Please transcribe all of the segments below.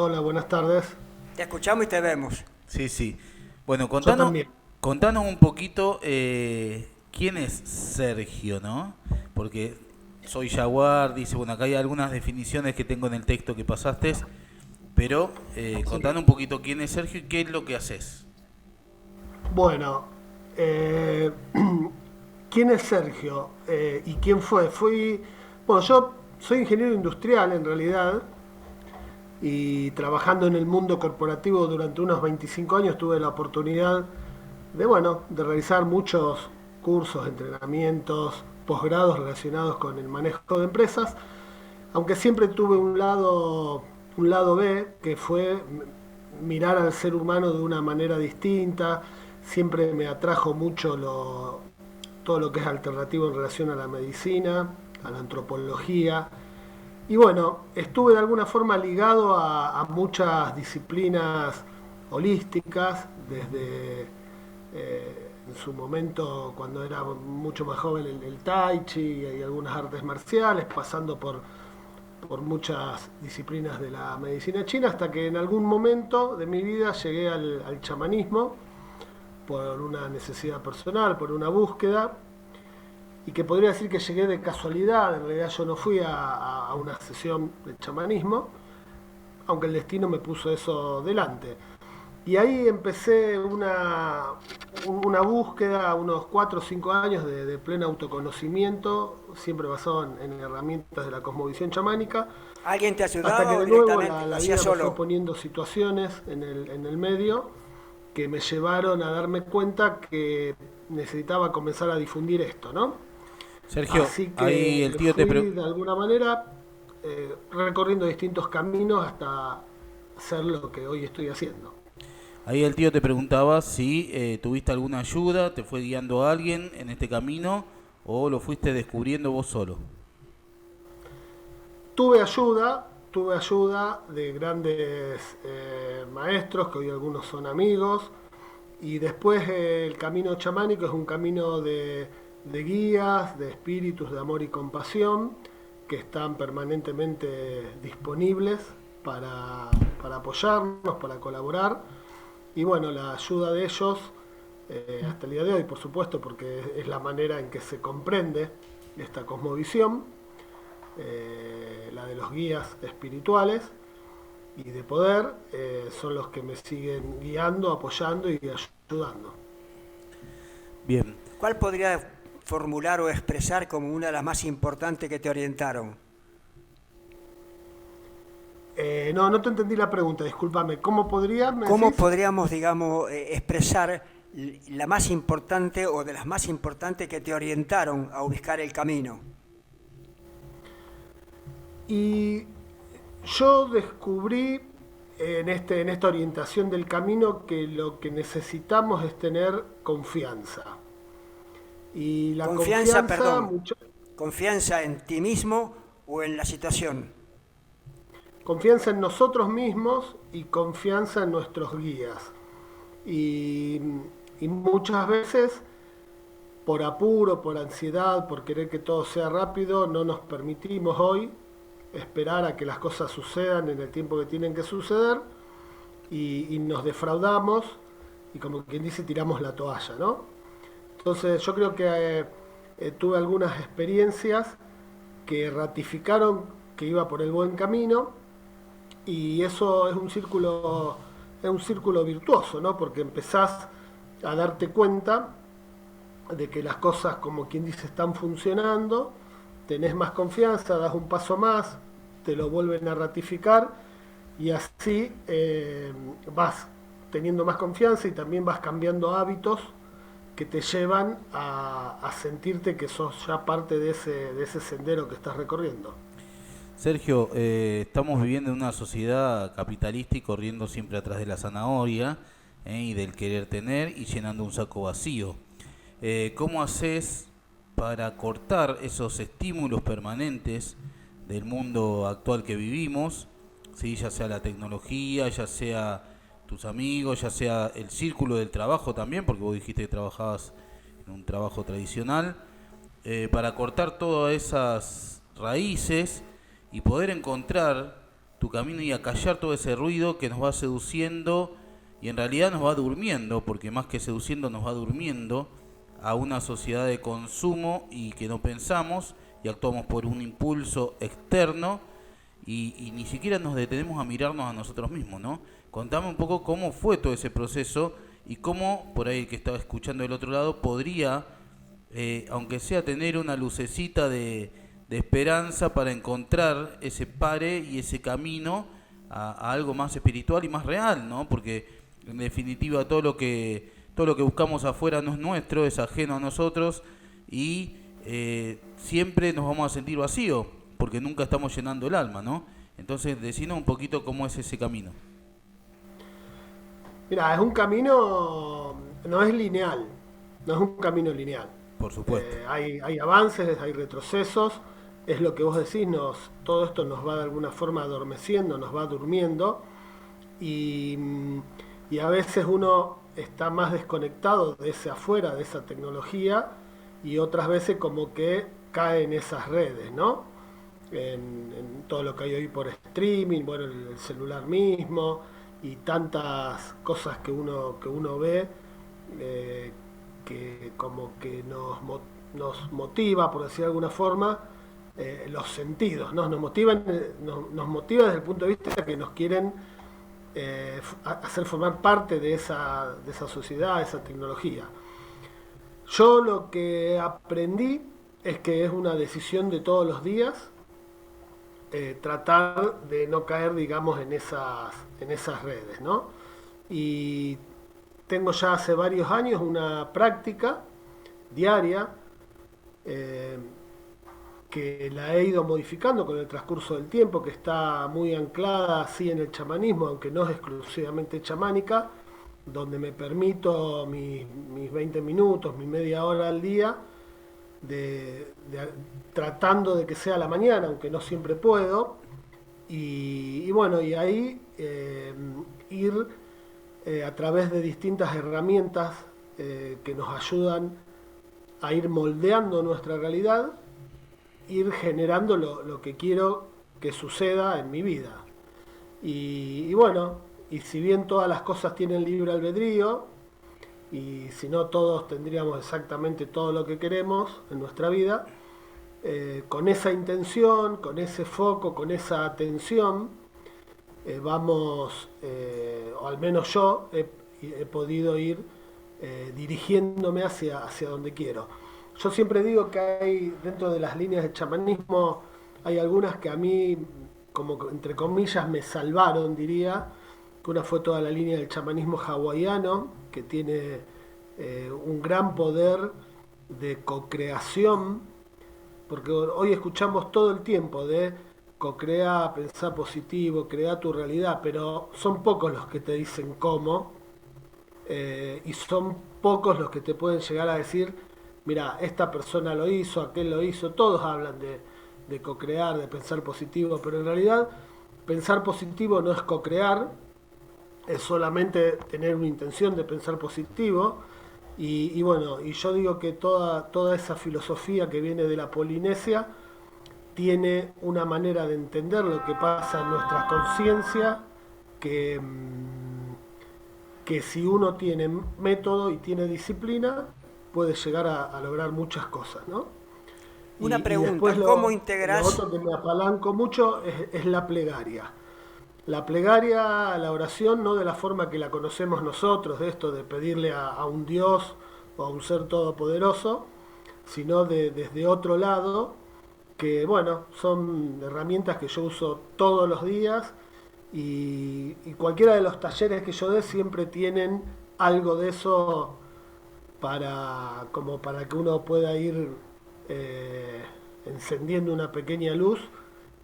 Hola, buenas tardes. Te escuchamos y te vemos. Sí, sí. Bueno, Yo también. contanos un poquito quién es Sergio, ¿no? Porque soy Jaguar, dice, bueno, acá hay algunas definiciones que tengo en el texto que pasaste, pero Sí. contanos un poquito quién es Sergio y qué es lo que haces. Bueno, eh, ¿quién es Sergio? ¿Y quién fue? Bueno, yo soy ingeniero industrial en realidad y trabajando en el mundo corporativo durante unos 25 años tuve la oportunidad de realizar muchos cursos, entrenamientos, posgrados relacionados con el manejo de empresas, aunque siempre tuve un lado B, que fue mirar al ser humano de una manera distinta. Siempre me atrajo mucho todo lo que es alternativo en relación a la medicina, a la antropología. Y bueno, estuve de alguna forma ligado a muchas disciplinas holísticas, desde en su momento, cuando era mucho más joven, el tai chi y algunas artes marciales, pasando por muchas disciplinas de la medicina china, hasta que en algún momento de mi vida llegué al chamanismo por una necesidad personal, por una búsqueda, y que podría decir que llegué de casualidad. En realidad yo no fui a una sesión de chamanismo, aunque el destino me puso eso delante. Y ahí empecé una búsqueda, unos 4 o 5 años de pleno autoconocimiento, siempre basado en herramientas de la cosmovisión chamánica, ¿Alguien te hasta que ayudaba o de nuevo directamente lo la hacías vida me fue solo? poniendo situaciones en el medio que me llevaron a darme cuenta que necesitaba comenzar a difundir esto, ¿no? Sergio, Así ahí que el tío te fui de alguna manera recorriendo distintos caminos hasta hacer lo que hoy estoy haciendo. ahí el tío te preguntaba si tuviste alguna ayuda, te fue guiando a alguien en este camino o lo fuiste descubriendo vos solo. Tuve ayuda de grandes maestros, que hoy algunos son amigos, y después el camino chamánico es un camino de guías, de espíritus de amor y compasión, que están permanentemente disponibles para apoyarnos, para colaborar. Y bueno, la ayuda de ellos, hasta el día de hoy, por supuesto, porque es la manera en que se comprende esta cosmovisión, la de los guías espirituales y de poder, son los que me siguen guiando, apoyando y ayudando. Bien. ¿Cuál podría formular o expresar como una de las más importantes que te orientaron? No, no te entendí la pregunta, discúlpame. ¿Cómo podría, me ¿Cómo decís? podríamos, digamos, expresar la más importante o de las más importantes que te orientaron a ubicar el camino? Y yo descubrí en esta orientación del camino que lo que necesitamos es tener confianza. Y la Confianza, confianza, perdón, mucho, confianza en ti mismo o en la situación. confianza en nosotros mismos y confianza en nuestros guías. Y, y muchas veces, por apuro, por ansiedad, por querer que todo sea rápido, no nos permitimos hoy esperar a que las cosas sucedan en el tiempo que tienen que suceder, y nos defraudamos y, como quien dice, tiramos la toalla, ¿no? Entonces yo creo que tuve algunas experiencias que ratificaron que iba por el buen camino, y eso es un círculo virtuoso, ¿no? Porque empezás a darte cuenta de que las cosas, como quien dice, están funcionando, tenés más confianza, das un paso más, te lo vuelven a ratificar, y así vas teniendo más confianza y también vas cambiando hábitos que te llevan a sentirte que sos ya parte de ese sendero que estás recorriendo. Sergio, estamos viviendo en una sociedad capitalista y corriendo siempre atrás de la zanahoria y del querer tener y llenando un saco vacío. ¿Cómo haces para cortar esos estímulos permanentes del mundo actual que vivimos? ¿Sí? Ya sea la tecnología, ya sea tus amigos, ya sea el círculo del trabajo también, porque vos dijiste que trabajabas en un trabajo tradicional, para cortar todas esas raíces y poder encontrar tu camino y acallar todo ese ruido que nos va seduciendo y en realidad nos va durmiendo, porque más que seduciendo nos va durmiendo a una sociedad de consumo y que no pensamos y actuamos por un impulso externo y ni siquiera nos detenemos a mirarnos a nosotros mismos, ¿no? Contame un poco cómo fue todo ese proceso y cómo, por ahí el que estaba escuchando del otro lado, podría, aunque sea tener una lucecita de esperanza para encontrar ese pare y ese camino a algo más espiritual y más real, ¿no? Porque en definitiva todo lo que buscamos afuera no es nuestro, es ajeno a nosotros y siempre nos vamos a sentir vacíos porque nunca estamos llenando el alma, ¿no? Entonces, decinos un poquito cómo es ese camino. Mira, es un camino, no es lineal, no es un camino lineal. Por supuesto. Hay avances, hay retrocesos, es lo que vos decís, todo esto nos va de alguna forma adormeciendo, nos va durmiendo y, y a veces uno está más desconectado de ese afuera, de esa tecnología y otras veces como que cae en esas redes, ¿no? En todo lo que hay hoy por streaming, bueno, el celular mismo y tantas cosas que uno ve que como que nos motiva, por decir de alguna forma, los sentidos, ¿no? Nos motiva desde el punto de vista que nos quieren hacer formar parte de esa sociedad, de esa tecnología. Yo lo que aprendí es que es una decisión de todos los días tratar de no caer, digamos, en esas redes, ¿no? Y tengo ya hace varios años una práctica diaria que la he ido modificando con el transcurso del tiempo, que está muy anclada así en el chamanismo, aunque no es exclusivamente chamánica, donde me permito mis 20 minutos, mi media hora al día, tratando de que sea a la mañana, aunque no siempre puedo, y bueno, y ahí ir a través de distintas herramientas que nos ayudan a ir moldeando nuestra realidad, ir generando lo que quiero que suceda en mi vida. Y bueno, y si bien todas las cosas tienen libre albedrío, y si no todos tendríamos exactamente todo lo que queremos en nuestra vida, con esa intención, con ese foco, con esa atención, vamos, o al menos yo he podido ir dirigiéndome hacia donde quiero. Yo siempre digo que hay, dentro de las líneas de chamanismo, hay algunas que a mí, como entre comillas, me salvaron, diría, que una fue toda la línea del chamanismo hawaiano, que tiene un gran poder de co-creación, porque hoy escuchamos todo el tiempo de co-crear, pensar positivo, crear tu realidad, pero son pocos los que te dicen cómo, y son pocos los que te pueden llegar a decir, mira, esta persona lo hizo, aquel lo hizo, todos hablan de co-crear, de pensar positivo, pero en realidad pensar positivo no es co-crear, es solamente tener una intención de pensar positivo. Y bueno, y yo digo que toda esa filosofía que viene de la Polinesia tiene una manera de entender lo que pasa en nuestra conciencia que si uno tiene método y tiene disciplina, puede llegar a lograr muchas cosas, ¿no? Una pregunta, después ¿cómo integrás? Lo otro que me apalanco mucho es la plegaria. La plegaria, la oración, no de la forma que la conocemos nosotros, de esto de pedirle a un Dios o a un ser todopoderoso, sino desde otro lado, que bueno, son herramientas que yo uso todos los días y cualquiera de los talleres que yo dé siempre tienen algo de eso como para que uno pueda ir encendiendo una pequeña luz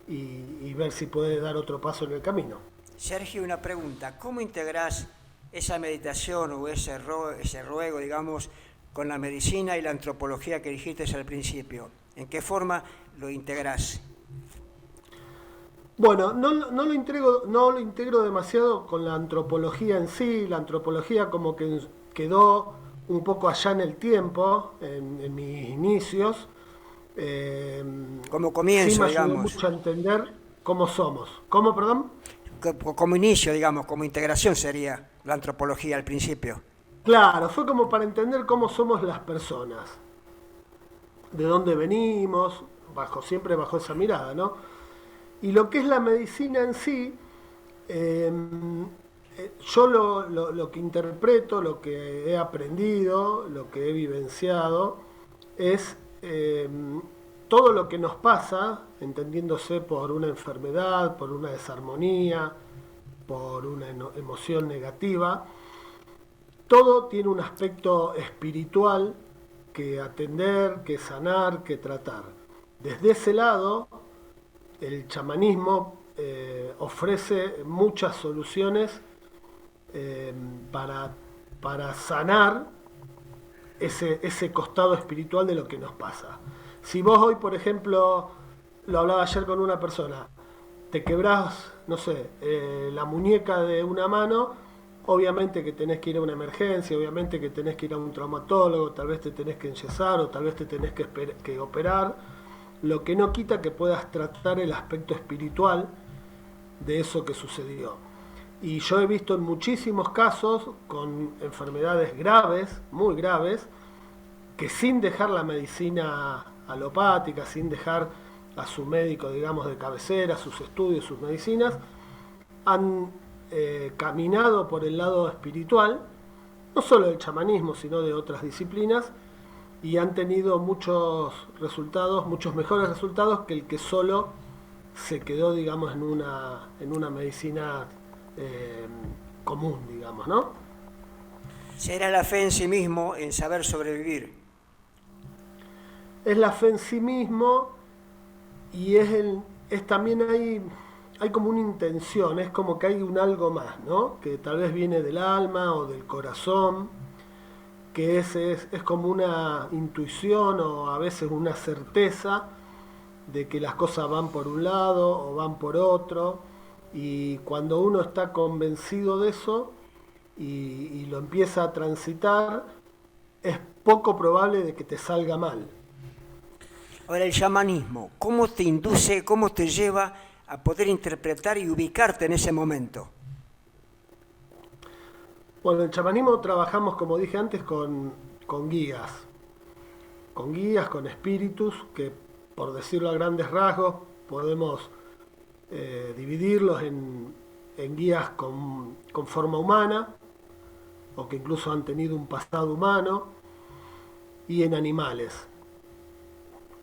y ver si puede dar otro paso en el camino. Sergio, una pregunta. ¿Cómo integrás esa meditación o ese ruego, digamos, con la medicina y la antropología que dijiste al principio? ¿En qué forma lo integrás? Bueno, no lo integro demasiado con la antropología en sí. La antropología como que quedó un poco allá en el tiempo, en mis inicios. Como comienzo, sí me ayudó digamos. mucho a entender. cómo somos. ¿Cómo, perdón? Como inicio, digamos, como integración sería la antropología al principio. Claro, fue como para entender cómo somos las personas, de dónde venimos, siempre bajo esa mirada, ¿no? Y lo que es la medicina en sí, yo lo que interpreto, lo que he aprendido, lo que he vivenciado, es todo lo que nos pasa, entendiéndose por una enfermedad, por una desarmonía, por una emoción negativa, todo tiene un aspecto espiritual que atender, que sanar, que tratar. Desde ese lado, el chamanismo ofrece muchas soluciones para sanar ese costado espiritual de lo que nos pasa. Si vos hoy, por ejemplo, lo hablaba ayer con una persona, te quebrás, no sé, la muñeca de una mano, obviamente que tenés que ir a una emergencia, obviamente que tenés que ir a un traumatólogo, tal vez te tenés que enyesar o tal vez te tenés que operar, lo que no quita que puedas tratar el aspecto espiritual de eso que sucedió. Y yo he visto en muchísimos casos con enfermedades graves, muy graves, que sin dejar la medicina alopática, sin dejar a su médico, digamos, de cabecera, sus estudios, sus medicinas, han caminado por el lado espiritual, no solo del chamanismo, sino de otras disciplinas, y han tenido muchos resultados, muchos mejores resultados que el que solo se quedó, digamos, en una medicina común, digamos, ¿no? Será la fe en sí mismo, en saber sobrevivir. Es la fe en sí mismo y es también hay como una intención, es como que hay un algo más, ¿no? Que tal vez viene del alma o del corazón, que es como una intuición o a veces una certeza de que las cosas van por un lado o van por otro, y cuando uno está convencido de eso y lo empieza a transitar, es poco probable de que te salga mal. Ahora, el chamanismo, ¿cómo te induce, cómo te lleva a poder interpretar y ubicarte en ese momento? Bueno, en el chamanismo trabajamos, como dije antes, con guías, con espíritus, que por decirlo a grandes rasgos podemos dividirlos en guías con forma humana, o que incluso han tenido un pasado humano, y en animales,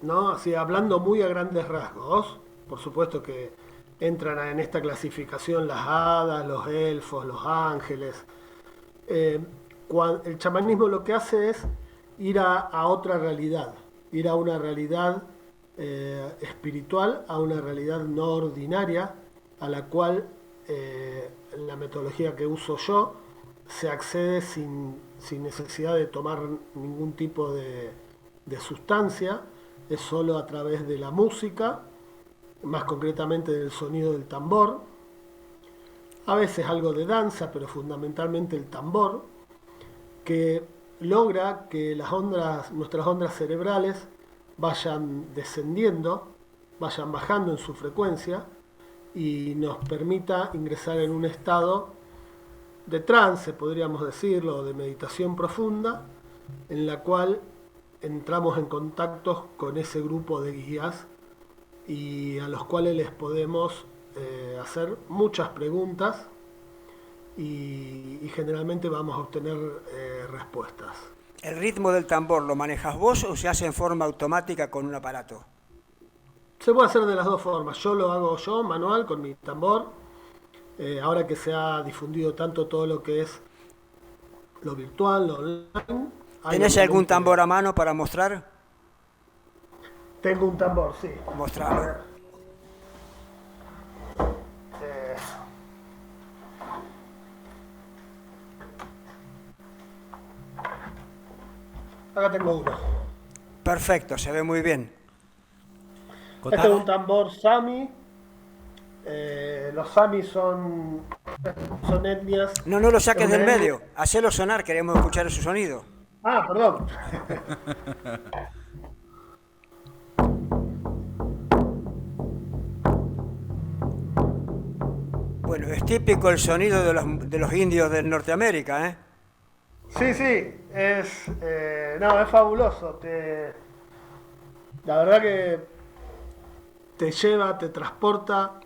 ¿no? Así, hablando muy a grandes rasgos, por supuesto que entran en esta clasificación las hadas, los elfos, los ángeles. El chamanismo lo que hace es ir a otra realidad, ir a una realidad espiritual, a una realidad no ordinaria, a la cual la metodología que uso yo se accede sin necesidad de tomar ningún tipo de sustancia, es solo a través de la música, más concretamente del sonido del tambor, a veces algo de danza, pero fundamentalmente el tambor, que logra que nuestras ondas cerebrales vayan descendiendo, vayan bajando en su frecuencia y nos permita ingresar en un estado de trance, podríamos decirlo, de meditación profunda, en la cual entramos en contacto con ese grupo de guías y a los cuales les podemos hacer muchas preguntas y generalmente vamos a obtener respuestas. ¿El ritmo del tambor lo manejas vos o se hace en forma automática con un aparato? Se puede hacer de las dos formas. Yo lo hago yo, manual, con mi tambor. Ahora que se ha difundido tanto todo lo que es lo virtual, lo online. ¿Tenés algún tambor a mano para mostrar? Tengo un tambor, sí. Mostralo. Acá tengo uno. Perfecto, se ve muy bien. Este es un tambor Sami. Los Sami son etnias. No lo saques del medio. Hacelo sonar, queremos escuchar su sonido. Ah, perdón. Bueno, es típico el sonido de los indios de Norteamérica, ¿eh? Sí, sí, no, es fabuloso. La verdad que te lleva, te transporta,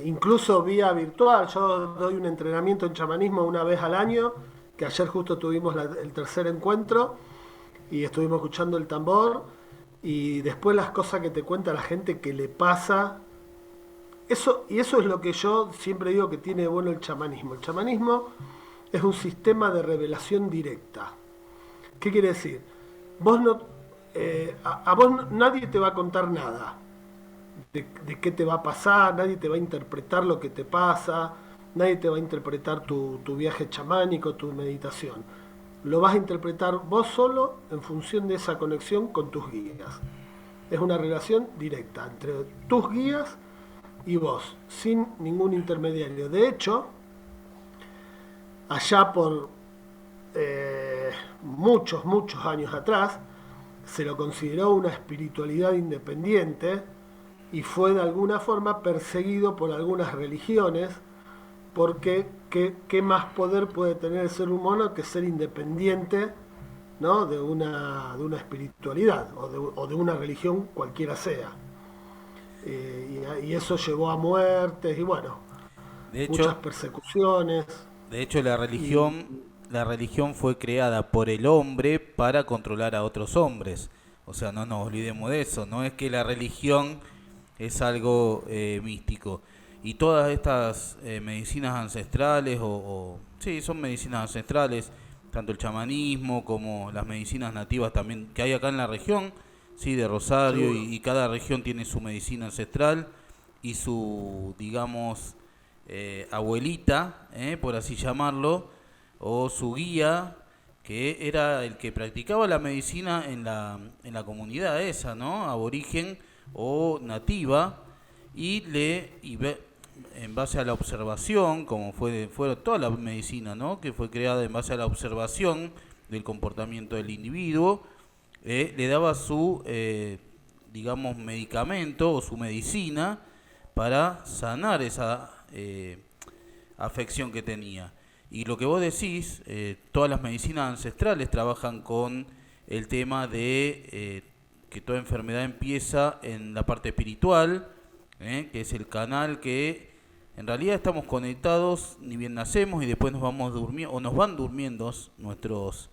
incluso vía virtual. Yo doy un entrenamiento en chamanismo una vez al año, que ayer justo tuvimos el tercer encuentro y estuvimos escuchando el tambor y después las cosas que te cuenta la gente que le pasa. Y eso es lo que yo siempre digo que tiene de bueno el chamanismo. El chamanismo es un sistema de revelación directa. ¿Qué quiere decir? Vos no, a vos nadie te va a contar nada de qué te va a pasar, nadie te va a interpretar lo que te pasa, nadie te va a interpretar tu viaje chamánico, tu meditación. Lo vas a interpretar vos solo en función de esa conexión con tus guías. Es una relación directa entre tus guías y vos, sin ningún intermediario. De hecho, allá por muchos años atrás, se lo consideró una espiritualidad independiente y fue de alguna forma perseguido por algunas religiones, porque ¿qué más poder puede tener el ser humano que ser independiente, ¿no?, de una espiritualidad o de una religión cualquiera sea? Y eso llevó a muertes y bueno, De muchas hecho, persecuciones. de hecho Y la religión fue creada por el hombre para controlar a otros hombres. O sea, no nos olvidemos de eso. No es que la religión es algo místico. Y todas estas medicinas ancestrales, sí, son medicinas ancestrales, tanto el chamanismo como las medicinas nativas también que hay acá en la región, sí, de Rosario, seguro. y cada región tiene su medicina ancestral y su, digamos, abuelita, por así llamarlo, o su guía, que era el que practicaba la medicina en la comunidad esa, ¿no? Aborigen o nativa, en base a la observación, como fue toda la medicina, ¿no?, que fue creada en base a la observación del comportamiento del individuo, le daba su, digamos, medicamento o su medicina para sanar esa afección que tenía. Y lo que vos decís, todas las medicinas ancestrales trabajan con el tema de que toda enfermedad empieza en la parte espiritual, que es el canal que en realidad estamos conectados, ni bien nacemos y después nos vamos durmiendo, o nos van durmiendo nuestros,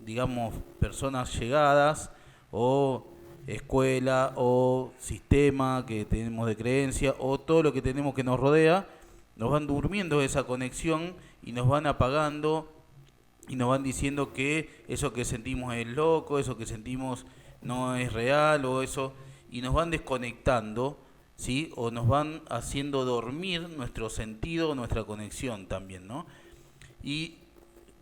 digamos, personas llegadas, o escuela, o sistema que tenemos de creencia, o todo lo que tenemos que nos rodea, nos van durmiendo esa conexión y nos van apagando y nos van diciendo que eso que sentimos es loco, eso que sentimos no es real, o eso, y nos van desconectando, ¿sí? O nos van haciendo dormir nuestro sentido, nuestra conexión también, ¿no? Y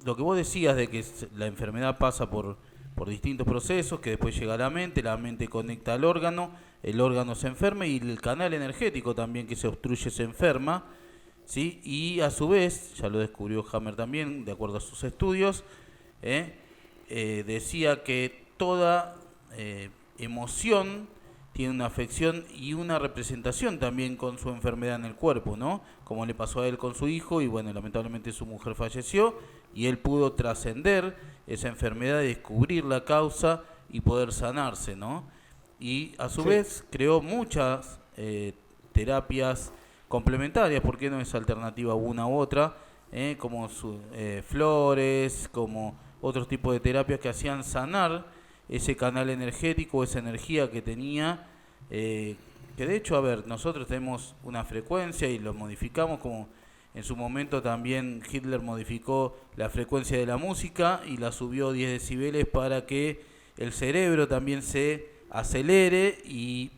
lo que vos decías de que la enfermedad pasa por distintos procesos, que después llega a la mente conecta al órgano, el órgano se enferma y el canal energético también que se obstruye se enferma, ¿sí? Y a su vez, ya lo descubrió Hammer también, de acuerdo a sus estudios, decía que toda emoción tiene una afección y una representación también con su enfermedad en el cuerpo, ¿no? Como le pasó a él con su hijo, y bueno, lamentablemente su mujer falleció, y él pudo trascender esa enfermedad, descubrir la causa y poder sanarse, ¿no? Y a su vez creó muchas terapias complementarias, porque no es alternativa una u otra, como flores, como otros tipos de terapias que hacían sanar ese canal energético, esa energía que tenía, que de hecho, a ver, nosotros tenemos una frecuencia y lo modificamos, como en su momento también Hitler modificó la frecuencia de la música y la subió 10 decibeles para que el cerebro también se acelere y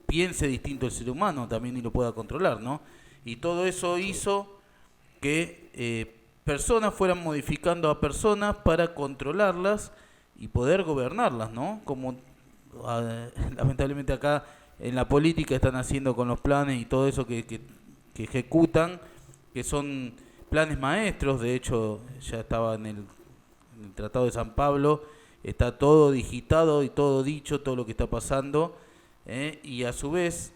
piense distinto el ser humano también y lo pueda controlar, ¿no? Y todo eso hizo que personas fueran modificando a personas para controlarlas y poder gobernarlas, ¿no? Como lamentablemente acá en la política están haciendo con los planes y todo eso que ejecutan, que son planes maestros. De hecho ya estaba en el Tratado de San Pablo, está todo digitado y todo dicho, todo lo que está pasando, y a su vez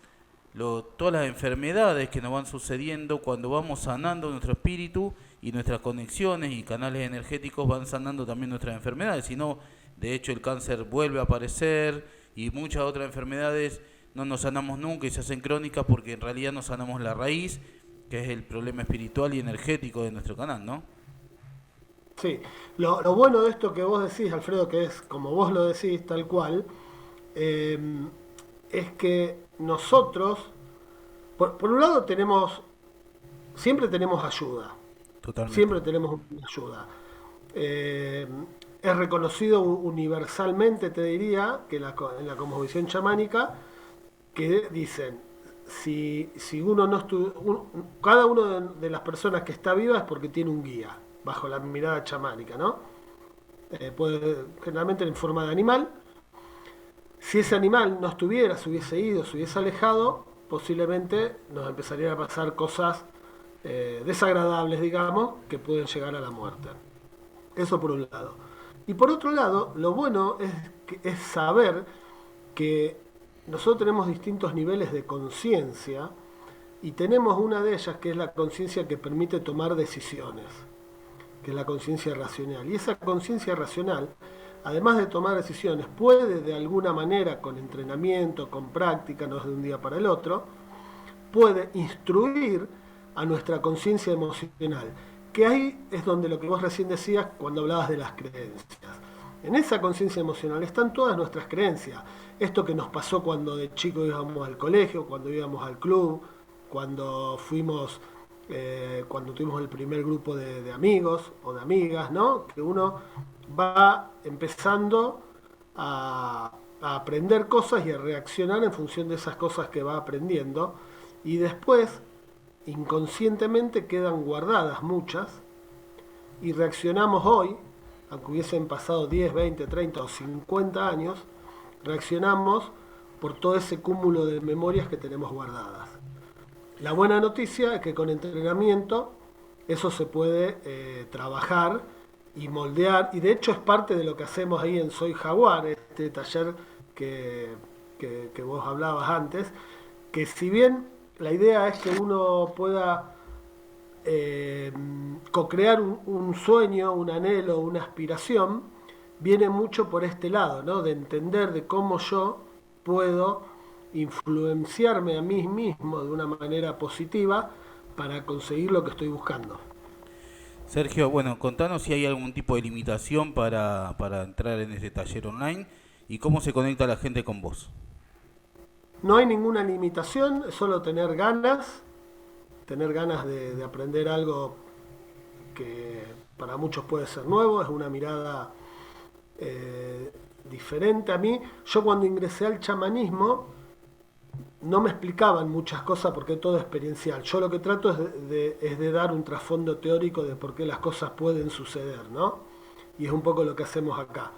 todas las enfermedades que nos van sucediendo cuando vamos sanando nuestro espíritu y nuestras conexiones y canales energéticos van sanando también nuestras enfermedades. Si no, de hecho el cáncer vuelve a aparecer y muchas otras enfermedades no nos sanamos nunca y se hacen crónicas porque en realidad no sanamos la raíz, que es el problema espiritual y energético de nuestro canal, ¿no? Sí, lo bueno de esto que vos decís, Alfredo, que es como vos lo decís, tal cual, es que nosotros, por un lado siempre tenemos ayuda, Totalmente. siempre tenemos ayuda. Es reconocido universalmente, te diría, que en la cosmovisión chamánica, que dicen, si uno no cada una de las personas que está viva es porque tiene un guía, bajo la mirada chamánica, ¿no? Generalmente en forma de animal. Si ese animal no estuviera, se hubiese ido, se hubiese alejado, posiblemente nos empezarían a pasar cosas desagradables, digamos, que pueden llegar a la muerte. Eso por un lado. Y por otro lado, lo bueno es saber que nosotros tenemos distintos niveles de conciencia y tenemos una de ellas que es la conciencia que permite tomar decisiones, que es la conciencia racional. Y esa conciencia racional, además de tomar decisiones, puede de alguna manera, con entrenamiento, con práctica, no es de un día para el otro, puede instruir a nuestra conciencia emocional, que ahí es donde lo que vos recién decías cuando hablabas de las creencias. En esa conciencia emocional están todas nuestras creencias. Esto que nos pasó cuando de chico íbamos al colegio, cuando íbamos al club, cuando cuando tuvimos el primer grupo de amigos o de amigas, ¿no? Que uno va empezando a aprender cosas y a reaccionar en función de esas cosas que va aprendiendo, y después inconscientemente quedan guardadas muchas y reaccionamos hoy, aunque hubiesen pasado 10, 20, 30 o 50 años, reaccionamos por todo ese cúmulo de memorias que tenemos guardadas. La buena noticia es que con entrenamiento eso se puede trabajar y moldear, y de hecho es parte de lo que hacemos ahí en Soy Jaguar, este taller que vos hablabas antes, que si bien la idea es que uno pueda co-crear un sueño, un anhelo, una aspiración, viene mucho por este lado, ¿no? De entender de cómo yo puedo influenciarme a mí mismo de una manera positiva para conseguir lo que estoy buscando. Sergio, bueno, contanos si hay algún tipo de limitación para entrar en este taller online y cómo se conecta la gente con vos. No hay ninguna limitación, es solo tener ganas de aprender algo que para muchos puede ser nuevo, es una mirada diferente a mí. Yo cuando ingresé al chamanismo no me explicaban muchas cosas porque todo es experiencial. Yo lo que trato es de dar un trasfondo teórico de por qué las cosas pueden suceder, ¿no? Y es un poco lo que hacemos acá.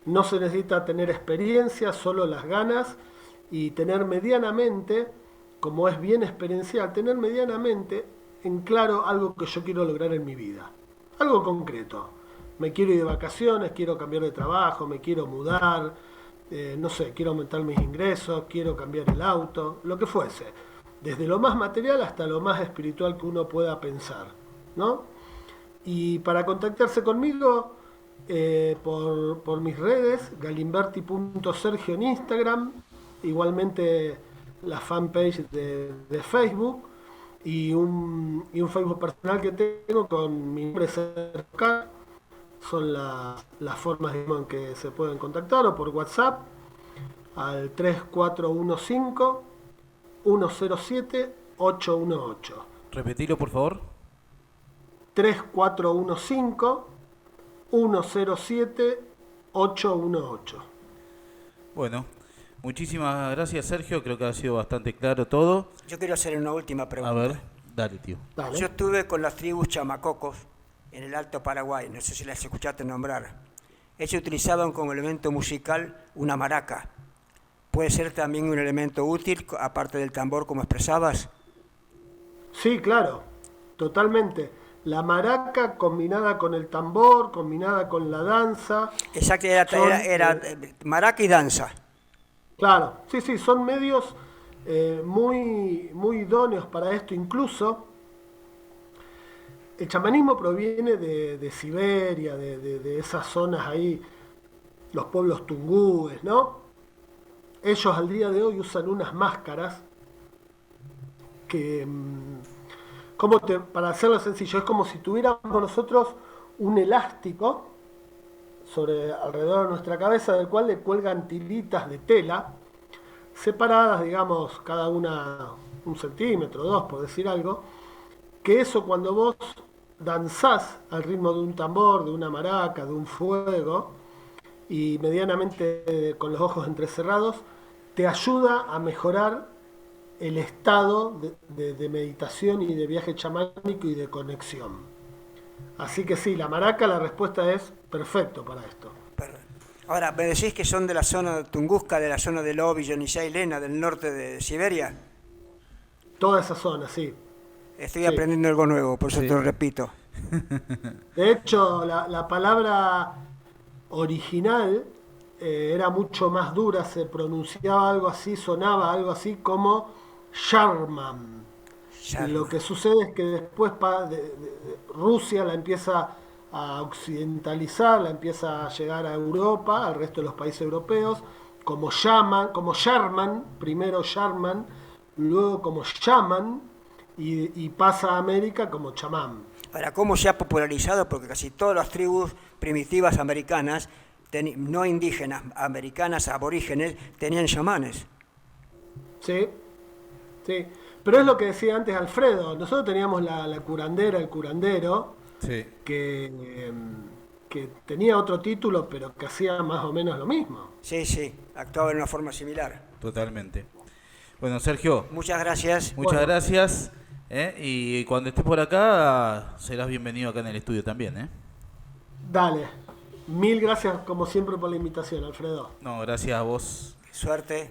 No se necesita tener experiencia, solo las ganas y tener medianamente, como es bien experiencial, tener medianamente en claro algo que yo quiero lograr en mi vida. Algo concreto. Me quiero ir de vacaciones, quiero cambiar de trabajo, me quiero mudar, no sé, quiero aumentar mis ingresos, quiero cambiar el auto, lo que fuese. Desde lo más material hasta lo más espiritual que uno pueda pensar, ¿no? Y para contactarse conmigo, por mis redes, galimberti.sergio en Instagram, igualmente la fanpage de Facebook y un Facebook personal que tengo con mi nombre Sergio. Son las formas en que se pueden contactar, o por WhatsApp al 3415-107-818. Repetilo, por favor. 3415-107-818. Bueno, muchísimas gracias, Sergio. Creo que ha sido bastante claro todo. Yo quiero hacer una última pregunta. A ver, dale, tío. Dale. Yo estuve con las tribus chamacocos en el Alto Paraguay, no sé si las escuchaste nombrar. Ellos utilizaban como elemento musical una maraca. ¿Puede ser también un elemento útil, aparte del tambor, como expresabas? Sí, claro, totalmente. La maraca combinada con el tambor, combinada con la danza. Exacto, era maraca y danza. Claro, sí, son medios muy idóneos para esto. Incluso el chamanismo proviene de Siberia, de esas zonas ahí, los pueblos tungúes, ¿no? Ellos al día de hoy usan unas máscaras que, para hacerlo sencillo, es como si tuviéramos nosotros un elástico alrededor de nuestra cabeza, del cual le cuelgan tiritas de tela, separadas, digamos, cada una 1 centímetro, 2, por decir algo, que eso cuando vos danzás al ritmo de un tambor, de una maraca, de un fuego, y medianamente con los ojos entrecerrados, te ayuda a mejorar el estado de meditación y de viaje chamánico y de conexión. Así que sí, la maraca, la respuesta es perfecto para esto. Ahora, ¿me decís que son de la zona Tunguska, de la zona de Lobi, Yenisei, Lena, del norte de Siberia? Toda esa zona, sí. Estoy aprendiendo algo nuevo, por eso te lo repito. De hecho, la palabra original era mucho más dura, se pronunciaba algo así, sonaba algo así como Sharman. Y lo que sucede es que después Rusia la empieza a occidentalizar, la empieza a llegar a Europa, al resto de los países europeos, como Sharman, primero Sharman, luego como Shaman, y pasa a América como chamán. Ahora, ¿cómo se ha popularizado? Porque casi todas las tribus primitivas americanas, no indígenas, americanas, aborígenes, tenían chamanes. Sí, sí. Pero es lo que decía antes Alfredo, nosotros teníamos la curandera, el curandero, Sí. que tenía otro título, pero que hacía más o menos lo mismo. Sí, sí, actuaba de una forma similar. Totalmente. Bueno, Sergio, Muchas gracias. muchas gracias. Y cuando estés por acá, serás bienvenido acá en el estudio también. Dale, mil gracias como siempre por la invitación, Alfredo. No, gracias a vos. Suerte.